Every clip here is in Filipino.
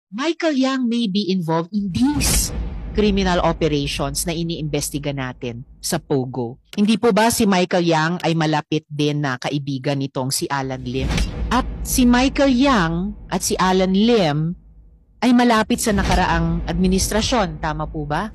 Michael Yang may be involved in these criminal operations na iniimbestiga natin sa Pogo. Hindi po ba si Michael Yang ay malapit din na kaibigan nitong si Alan Lim? At si Michael Yang at si Alan Lim ay malapit sa nakaraang administrasyon, tama po ba?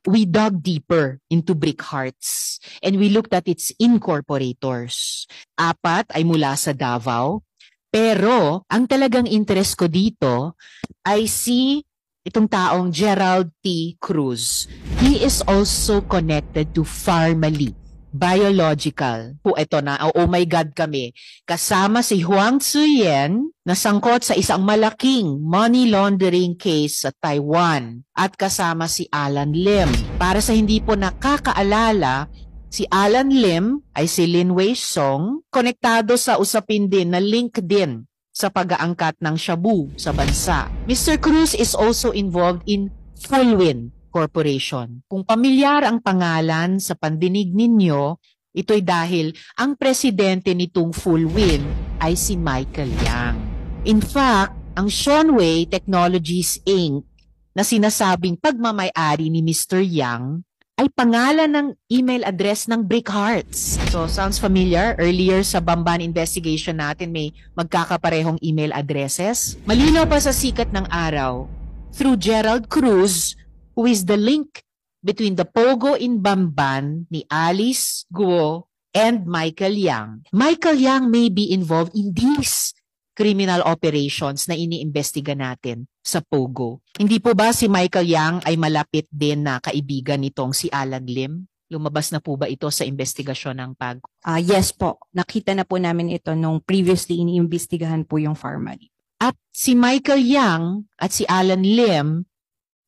We dug deeper into Brick Hearts and we looked at its incorporators. 4 ay mula sa Davao, pero ang talagang interest ko dito ay si itong taong Gerald T. Cruz. He is also connected to Pharmally Biological. Po ito na, oh my God kami. Kasama si Huang Tzuyen na sangkot sa isang malaking money laundering case sa Taiwan. At kasama si Alan Lim. Para sa hindi po nakakaalala, si Alan Lim ay si Lin Wei Song, konektado sa usapin din na link din sa pag-aangkat ng shabu sa bansa. Mr. Cruz is also involved in Fullwin Corporation. Kung pamilyar ang pangalan sa pandinig ninyo, ito'y dahil ang presidente nitong Fullwin ay si Michael Yang. In fact, ang Seanway Technologies Inc. na sinasabing pagmamay-ari ni Mr. Yang ay pangalan ng email address ng Brick Hearts. So, sounds familiar? Earlier sa Bamban investigation natin, may magkakaparehong email addresses. Malinaw pa sa sikat ng araw, through Gerald Cruz, who is the link between the Pogo in Bamban ni Alice Guo and Michael Yang. Michael Yang may be involved in these criminal operations na iniimbestiga natin sa Pogo. Hindi po ba si Michael Yang ay malapit din na kaibigan nitong si Alan Lim? Lumabas na po ba ito sa investigasyon ng PAG? Yes po. Nakita na po namin ito nung previously iniimbestigahan po yung Pharmally. At si Michael Yang at si Alan Lim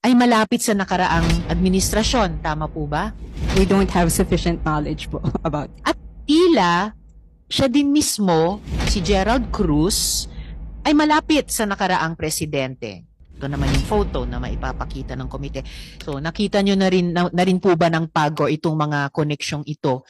ay malapit sa nakaraang administrasyon, tama po ba? We don't have sufficient knowledge po about it. At tila, siya din mismo, si Gerald Cruz, ay malapit sa nakaraang presidente. Ito naman yung photo na maipapakita ng komite. So nakita nyo na rin po ba ng PAGO itong mga koneksyong ito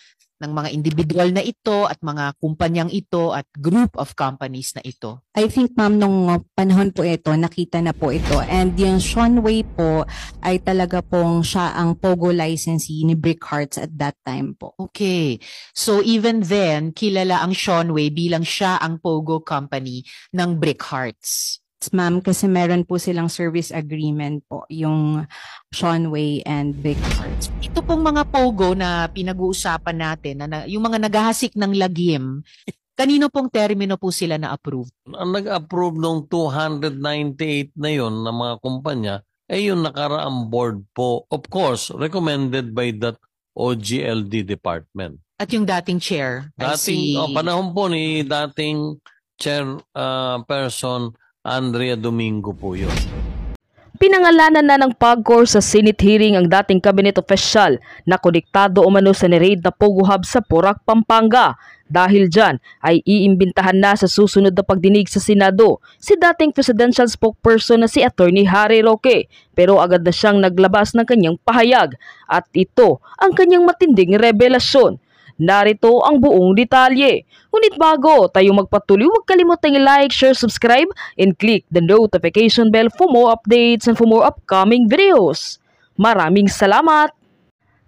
ng mga individual na ito at mga kumpanyang ito at group of companies na ito? I think ma'am nung panahon po ito, nakita na po ito. And yung Seanway po ay talaga pong siya ang Pogo licensee ni Brick Hearts at that time po. Okay. So even then, kilala ang Seanway bilang siya ang Pogo company ng Brick Hearts. Ma'am, kasi meron po silang service agreement po, yung Seanway and Brick Hearts. Ito pong mga Pogo na pinag-uusapan natin, yung mga naghahasik ng lagim, kanino pong termino po sila na-approve? Ang nag-approve nung 298 na yon ng mga kumpanya, yung nakaraang board po, of course, recommended by that OGLD department. At yung dating chair? Panahon po ni dating chairperson Andrea Domingo po yun. Pinangalanan na ng PAGCOR sa Senate hearing ang dating cabinet official na konektado umano sa ni-raid na Pogo Hub sa Porac, Pampanga. Dahil dyan ay iimbintahan na sa susunod na pagdinig sa Senado si dating presidential spokesperson na si Attorney Harry Roque, pero agad na siyang naglabas ng kanyang pahayag at ito ang kanyang matinding revelasyon. Narito ang buong detalye. Ngunit bago tayo magpatuloy, huwag kalimutang i-like, share, subscribe, and click the notification bell for more updates and for more upcoming videos. Maraming salamat!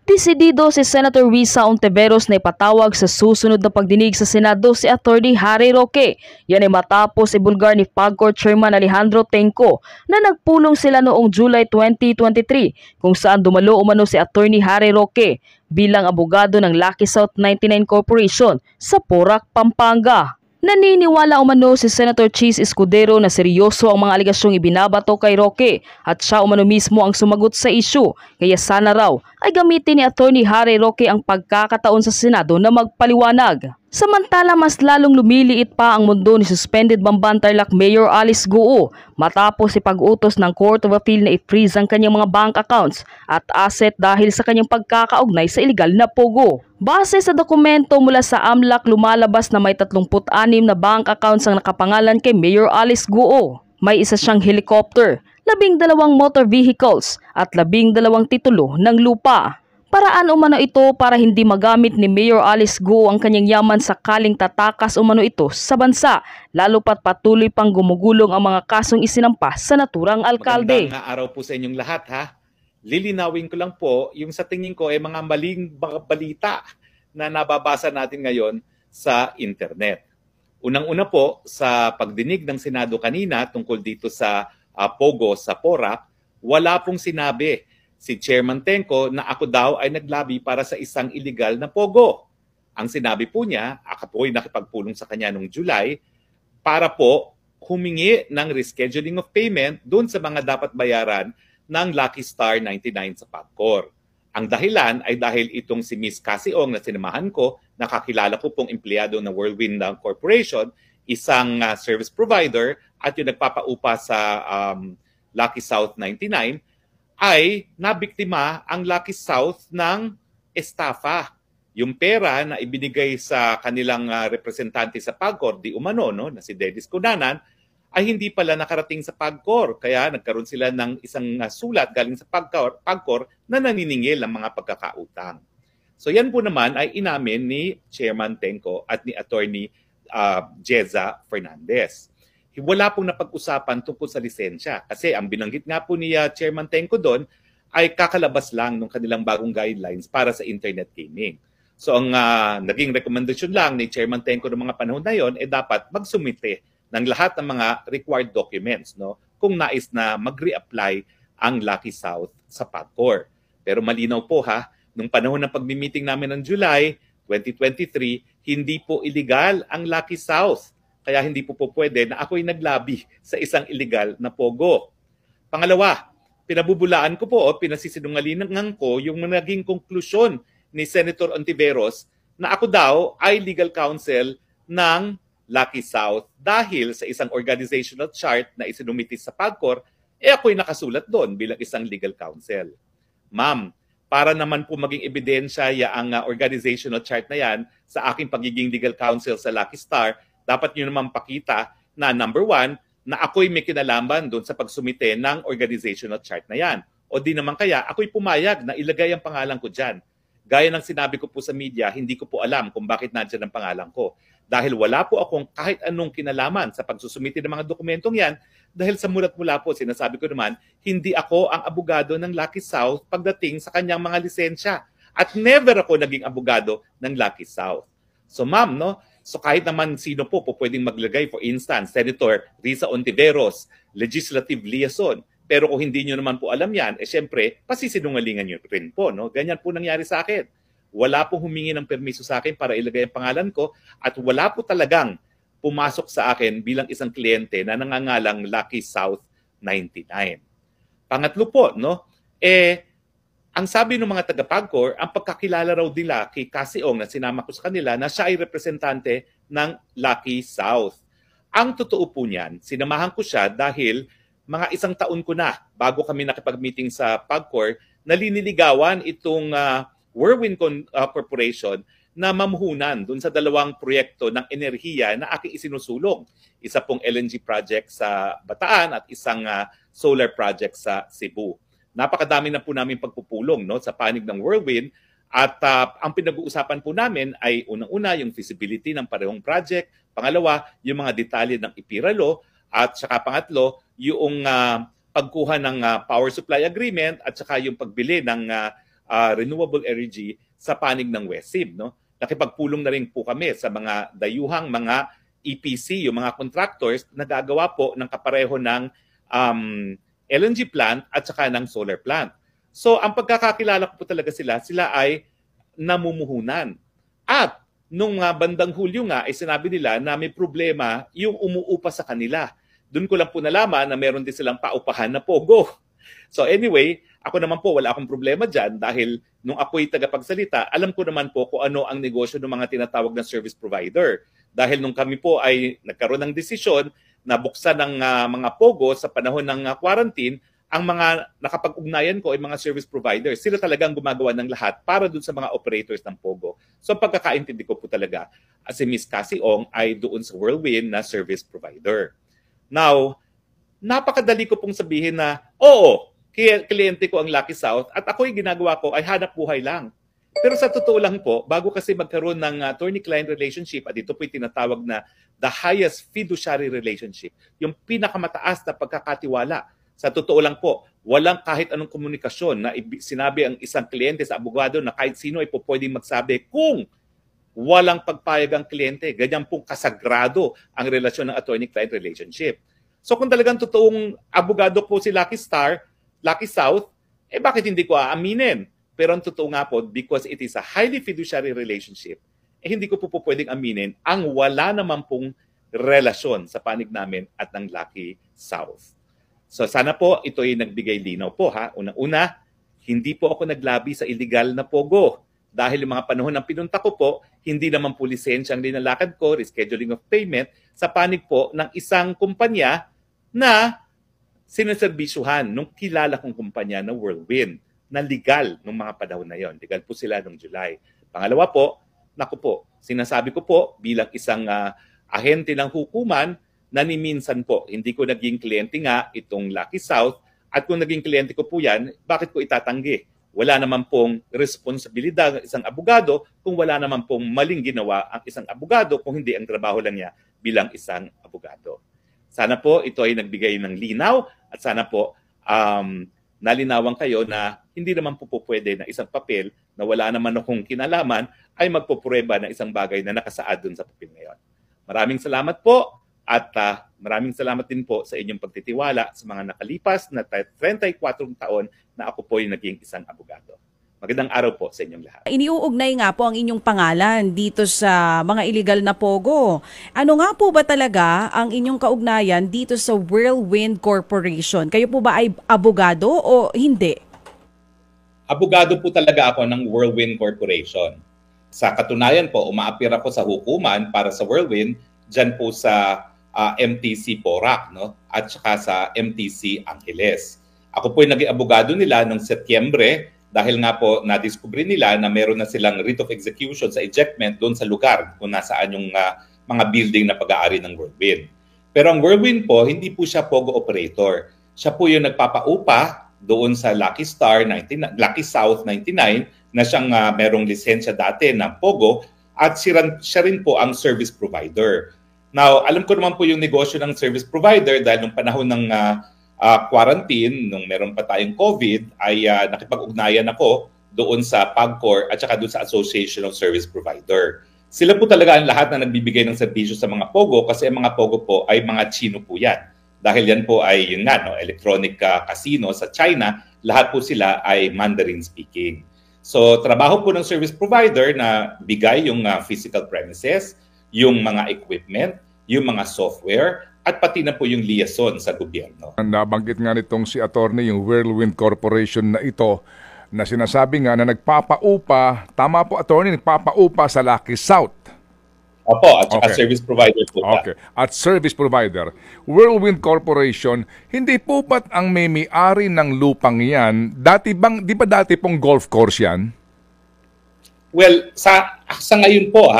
Desidido si Senator Risa Ontiveros na ipatawag sa susunod na pagdinig sa Senado si Attorney Harry Roque. Yan ay matapos ibulgar ni PAGCOR Chairman Alejandro Tenco na nagpulong sila noong July 2023 kung saan dumalo umano si Attorney Harry Roque bilang abogado ng Lucky South 99 Corporation sa Porac, Pampanga. Naniniwala umano si Senator Chis Escudero na seryoso ang mga aligasyong ibinabato kay Roque at siya umano mismo ang sumagot sa issue, kaya sana raw ay gamitin ni Attorney Harry Roque ang pagkakataon sa Senado na magpaliwanag. Samantala mas lalong lumiliit pa ang mundo ni suspended Bamban Tarlac Mayor Alice Guo matapos ipag-utos ng Court of Appeal na i-freeze ang kanyang mga bank accounts at asset dahil sa kanyang pagkakaugnay sa illegal na Pogo. Base sa dokumento mula sa AMLAC, lumalabas na may 36 na bank accounts ang nakapangalan kay Mayor Alice Guo. May isa siyang helicopter, 12 motor vehicles at 12 titulo ng lupa. Paraan umano ito para hindi magamit ni Mayor Alice Go ang kanyang yaman sakaling tatakas umano ito sa bansa, lalo pat patuloy pang gumugulong ang mga kasong isinampa sa naturang alkalde. Magandang araw po sa inyong lahat ha. Lilinawin ko lang po yung sa tingin ko ay mga maling balita na nababasa natin ngayon sa internet. Unang-una po sa pagdinig ng Senado kanina tungkol dito sa Pogo sa PORAC, wala pong sinabi si Chairman Tenco na ako daw ay naglabi para sa isang illegal na Pogo. Ang sinabi po niya, ako po ay nakipagpulong sa kanya noong July para po humingi ng rescheduling of payment doon sa mga dapat bayaran ng Lucky Star 99 sa PAGCOR. Ang dahilan ay dahil itong si Miss Cassie Ong na sinamahan ko, nakakilala ko pong empleyado ng Whirlwind Corporation, isang service provider at yung nagpapaupa sa Lucky South 99, ay nabiktima ang Lucky South ng estafa. Yung pera na ibinigay sa kanilang representante sa PAGCOR, di umano, no, na si Dennis Cunanan, ay hindi pala nakarating sa PAGCOR. Kaya nagkaroon sila ng isang sulat galing sa PAGCOR na naniningil ng mga pagkakautang. So yan po naman ay inamin ni Chairman Tenco at ni Attorney Jeza Fernandez. Wala pong napag-usapan tungkol sa lisensya kasi ang binanggit nga po ni Chairman Tenco doon ay kakalabas lang ng kanilang bagong guidelines para sa internet gaming. So ang naging rekomendasyon lang ni Chairman Tenco ng mga panahon na yon ay dapat magsumite ng lahat ng mga required documents, no, kung nais na mag-reapply ang Lucky South sa PAGCOR. Pero malinaw po ha, nung panahon ng pagmi-meeting namin ng July 2023, hindi po illegal ang Lucky South. Kaya hindi po pwede na ako'y naglabi sa isang illegal na Pogo. Pangalawa, pinabubulaan ko po o pinasisinungalingan ko yung naging konklusyon ni Senator Ontiveros na ako daw ay legal counsel ng Lucky South dahil sa isang organizational chart na isinumiti sa PAGCOR, ako'y nakasulat doon bilang isang legal counsel. Ma'am, para naman po maging ebidensya ang organizational chart na yan sa aking pagiging legal counsel sa Lucky Star, dapat nyo naman pakita na number one, na ako'y may kinalaman doon sa pagsumite ng organizational chart na yan. O di naman kaya, ako'y pumayag na ilagay ang pangalan ko dyan. Gaya ng sinabi ko po sa media, hindi ko po alam kung bakit nandyan ang pangalan ko. Dahil wala po akong kahit anong kinalaman sa pagsusumite ng mga dokumentong yan, dahil sa mulat mula po, sinasabi ko naman, hindi ako ang abogado ng Lucky South pagdating sa kanyang mga lisensya. At never ako naging abogado ng Lucky South. So ma'am, no? So kahit naman sino po pwedeng maglagay, for instance, Senator Risa Ontiveros, legislative liaison. Pero kung hindi nyo naman po alam yan, syempre, pasisinungalingan nyo rin po. No? Ganyan po nangyari sa akin. Wala pong humingi ng permiso sa akin para ilagay ang pangalan ko at wala po talagang pumasok sa akin bilang isang kliyente na nangangalang Lucky South 99. Pangatlo po, no? Ang sabi ng mga taga-PAGCOR, ang pagkakilala raw nila kay Cassie Ong na sinama ko sa kanila na siya ay representante ng Lucky South. Ang totoo po niyan, sinamahan ko siya dahil mga isang taon ko na bago kami nakipag-meeting sa PAGCOR, naliniligawan itong Whirlwind Corporation na mamuhunan dun sa dalawang proyekto ng enerhiya na aking isinusulong. Isa pong LNG project sa Bataan at isang solar project sa Cebu. Napakadami na po namin pagpupulong, no, sa panig ng Whirlwind at ang pinag-uusapan po namin ay unang-una yung feasibility ng parehong project, pangalawa yung mga detalye ng IPIRA law at saka pangatlo yung pagkuha ng power supply agreement at saka yung pagbili ng renewable energy sa panig ng WESIB, no. Nakipagpulong na rin po kami sa mga dayuhang mga EPC, yung mga contractors na gagawa po ng kapareho ng LNG plant at saka ng solar plant. So ang pagkakakilala ko po talaga sila ay namumuhunan. At nung bandang Hulyo nga ay sinabi nila na may problema yung umuupa sa kanila. Doon ko lang po nalaman na meron din silang paupahan na Pogo. So anyway, ako naman po wala akong problema dyan dahil nung ako'y tagapagsalita, alam ko naman po kung ano ang negosyo ng mga tinatawag na service provider. Dahil nung kami po ay nagkaroon ng desisyon na buksan ng mga Pogo sa panahon ng quarantine, ang mga nakapag-ugnayan ko ay mga service providers. Sila talagang gumagawa ng lahat para dun sa mga operators ng Pogo. So ang pagkakaintindi ko po talaga, si Miss Cassie Ong ay doon sa Whirlwind na service provider. Now, napakadali ko pong sabihin na, oo, kliyente ko ang Lucky South at ako'y ginagawa ko ay hanap buhay lang. Pero sa totoo lang po, bago kasi magkaroon ng attorney-client relationship, at ito po'y tinatawag na the highest fiduciary relationship, yung pinakamataas na pagkakatiwala. Sa totoo lang po, walang kahit anong komunikasyon na sinabi ang isang kliyente sa abogado na kahit sino ay po pwedeng magsabi kung walang pagpayag ang kliyente. Ganyan pong kasagrado ang relasyon ng attorney-client relationship. So kung talagang totoong abogado po si Lucky South, bakit hindi ko aaminin? Pero ang totoo nga po, because it is a highly fiduciary relationship, hindi ko po pwedeng aminin ang wala naman pong relasyon sa panig namin at ng Lucky South. So sana po ito ay nagbigay linaw po ha. Unang-una, hindi po ako naglabi sa illegal na pogo. Dahil yung mga panahon ng pinunta ko po, hindi naman po lisensya ang linalakad ko, rescheduling of payment, sa panig po ng isang kumpanya na sineserbisyuhan nung kilala kong kumpanya na Whirlwind, na legal nung mga panahon na yon. Legal po sila nung July. Pangalawa po, naku po, sinasabi ko po bilang isang ahente ng hukuman na ni minsan po, hindi ko naging kliyente nga itong Lucky South, at kung naging kliyente ko po yan, bakit ko itatanggi? Wala naman pong responsibilidad ng isang abogado kung wala naman pong maling ginawa ang isang abogado kung hindi ang trabaho lang niya bilang isang abogado. Sana po ito ay nagbigay ng linaw at sana po nalinawan kayo na hindi naman po pwede na isang papel na wala naman akong kinalaman ay magpuprueba ng isang bagay na nakasaad dun sa papel ngayon. Maraming salamat po at maraming salamat din po sa inyong pagtitiwala sa mga nakalipas na 34 taon na ako po ay naging isang abogado. Magandang araw po sa inyong lahat. Iniuugnay nga po ang inyong pangalan dito sa mga illegal na pogo. Ano nga po ba talaga ang inyong kaugnayan dito sa Whirlwind Corporation? Kayo po ba ay abogado o hindi? Abogado po talaga ako ng Whirlwind Corporation. Sa katunayan po, umaapir ako sa hukuman para sa Whirlwind dyan po sa MTC Porac, no? At saka sa MTC Angeles. Ako po ay naging abogado nila noong Setyembre dahil nga po na-discover nila na meron na silang writ of execution sa ejectment doon sa lugar kung nasaan yung mga building na pag-aari ng Whirlwind. Pero ang Whirlwind po, hindi po siya POGO operator. Siya po yung nagpapaupa doon sa Lucky South 99 na siyang merong lisensya dati ng POGO at siya rin po ang service provider. Now, alam ko naman po yung negosyo ng service provider dahil nung panahon ng quarantine, nung meron pa tayong COVID, ay nakipag-ugnayan ako doon sa PAGCOR at saka doon sa Association of Service Provider. Sila po talaga ang lahat na nagbibigay ng serbisyo sa mga POGO kasi ang mga POGO po ay mga Chino po yan. Dahil yan po ay yun nga, no, electronic casino sa China, lahat po sila ay Mandarin speaking. So trabaho po ng service provider na bigay yung physical premises, yung mga equipment, yung mga software, at pati na po yung liaison sa gobyerno. Nabanggit nga nitong si attorney yung Whirlwind Corporation na ito na sinasabi nga na nagpapaupa, tama po attorney, nagpapaupa sa Lucky South. Opo, at saka service provider po. Okay, at service provider. Whirlwind Corporation, hindi po ba't ang may-ari ng lupang yan, di ba dati pong golf course yan? Well, sa ngayon po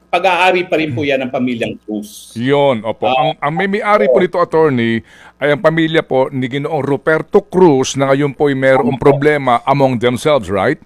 pag-aari pa rin po yan ng pamilyang Cruz. Yun, opo. Ang may-ari po nito, attorney, ay ang pamilya po ni Ginoong Ruperto Cruz na ngayon po ay mayroong problema among themselves, right?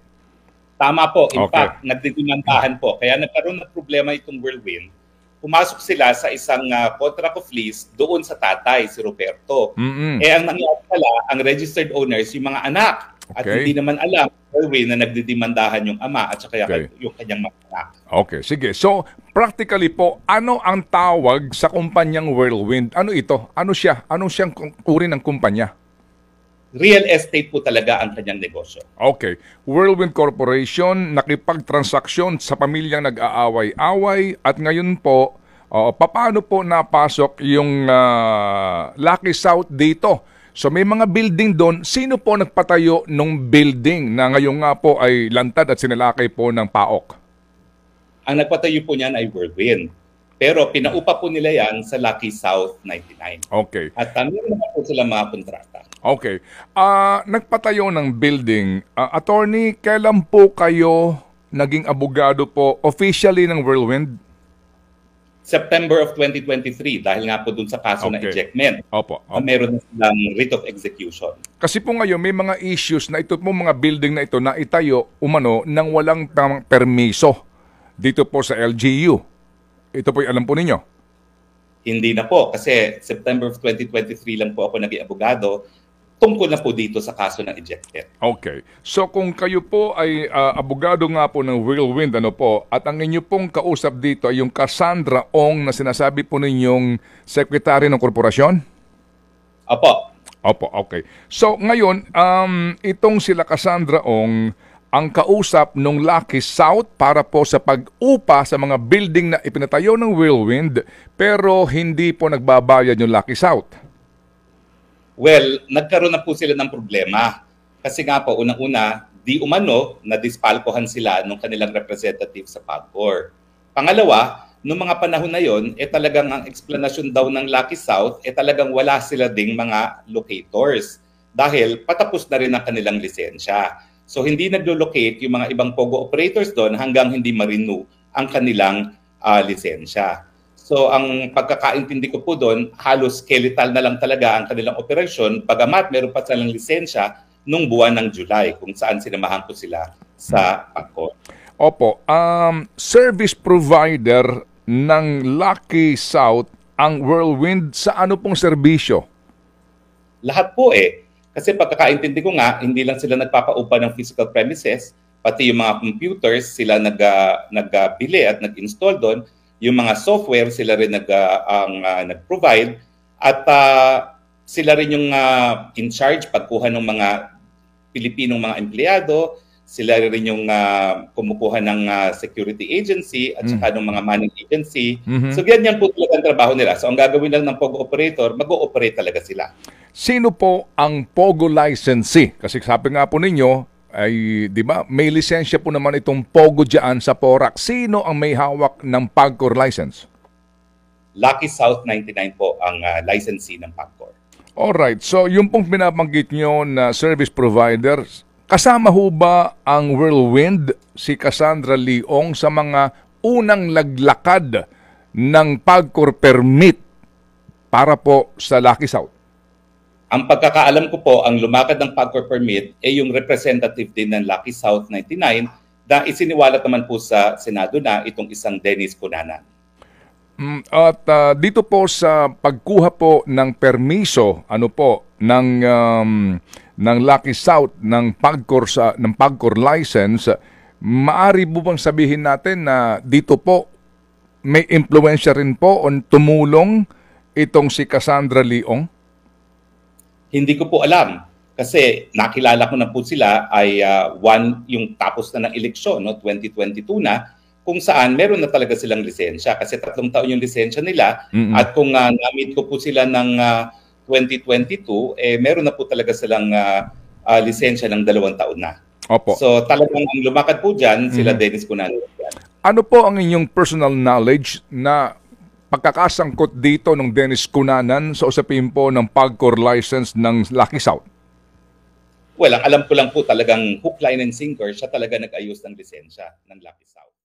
Tama po. In fact, nagdidimandahan po. Kaya nagkaroon ng problema itong Whirlwind. Pumasok sila sa isang contract of lease doon sa tatay, si Ruperto. Ang nangyari pala, ang registered owners, yung mga anak. At hindi naman alam, Whirlwind, na nagdidimandahan yung ama at saka yung kanyang mga anak. Okay, sige. So, practically po, ano ang tawag sa kumpanyang Whirlwind? Ano ito? Ano siya? Ano siyang uri ng kumpanya? Real estate po talaga ang kanyang negosyo. Okay. Whirlwind Corporation, nakipagtransaksyon sa pamilyang nag-aaway-away at ngayon po, paano po napasok yung Lucky South dito? So may mga building doon. Sino po nagpatayo ng building na ngayon nga po ay lantad at sinalakay po ng PAOK? Ang nagpatayo po niyan ay Whirlwind. Pero pinaupa po nila yan sa Lucky South 99. Okay. At meron naman po sila mga kontrata. Okay. Nagpatayo ng building. Attorney, kailan po kayo naging abogado po officially ng Whirlwind? September of 2023 dahil nga po dun sa kaso ng Okay. ejectment. Opo. Meron na silang writ of execution. Kasi po ngayon may mga issues na ito po mga building na ito na itayo umano nang walang tamang permiso dito po sa LGU. Ito po yung alam po ninyo. Hindi na po kasi September of 2023 lang po ako naging abogado tungkol na po dito sa kaso ng ejected. Okay. So kung kayo po ay abogado nga po ng Whirlwind, ano po, at ang inyo pong kausap dito ay yung Cassandra Ong na sinasabi po ninyong sekretary ng korporasyon? Opo. Opo, okay. So ngayon, itong sila Cassandra Ong ang kausap ng Lucky South para po sa pag-upa sa mga building na ipinatayo ng Whirlwind pero hindi po nagbabayad yung Lucky South. Well, nagkaroon na po sila ng problema. Kasi nga po, unang-una, di umano na dispalkohan sila ng kanilang representative sa PAGCOR. Pangalawa, noong mga panahon na yon, talagang ang explanation daw ng Lucky South, talagang wala sila ding mga locators dahil patapos na rin ang kanilang lisensya. So hindi naglo-locate yung mga ibang POGO operators doon hanggang hindi ma-renew ang kanilang lisensya. So ang pagkakaintindi ko po doon, halos skeletal na lang talaga ang kanilang operasyon, bagamat meron pa silang lisensya nung buwan ng July kung saan sinamahan ko sila sa PAGCOR. Opo, service provider ng Lucky South ang Whirlwind sa ano pong serbisyo? Lahat po Kasi pagkakaintindi ko nga, hindi lang sila nagpapaupa ng physical premises, pati yung mga computers sila nagbili at nag-install doon. Yung mga software sila rin nag-provide at sila rin yung in charge pagkuha ng mga Pilipinong mga empleyado, sila rin yung kumukuha ng security agency at saka ng mga money agency. So ganyan po talaga ang trabaho nila. So ang gagawin lang ng POGO operator, mag-ooperate talaga sila. Sino po ang POGO licensee? Kasi sabi nga po ninyo, ay, di ba, may lisensya po naman itong POGO dyan sa PORAC. Sino ang may hawak ng PAGCOR license? Lucky South 99 po ang licensee ng PAGCOR. Alright, so yung pong binabanggit nyo na service provider, kasama ho ba ang Whirlwind, si Cassandra Leong, sa mga unang laglakad ng PAGCOR permit para po sa Lucky South? Ang pagkakaalam ko po, ang lumakad ng PAGCOR permit ay yung representative din ng Lucky South 99 na isiniwalat naman po sa Senado na itong isang Dennis Cunanan. At dito po sa pagkuha po ng permiso ng Lucky South ng PAGCOR license, maari po bang sabihin natin na dito po may impluwensya rin po o tumulong itong si Cassandra Leong? Hindi ko po alam kasi nakilala ko na po sila ay yung tapos na ng eleksyon, 2022 na, kung saan meron na talaga silang lisensya kasi 3 taon yung lisensya nila at kung na-meet ko po sila ng 2022, meron na po talaga silang lisensya ng 2 taon na. Opo. So talagang ang lumakad po dyan, sila Dennis Cunanan. Ano po ang inyong personal knowledge na pagkakasangkot dito ng Dennis Cunanan sa usapin po ng PAGCOR license ng Lucky South? Well, ang alam ko lang po talagang hook, line, and sinker, siya talaga nag-ayos ng lisensya ng Lucky South.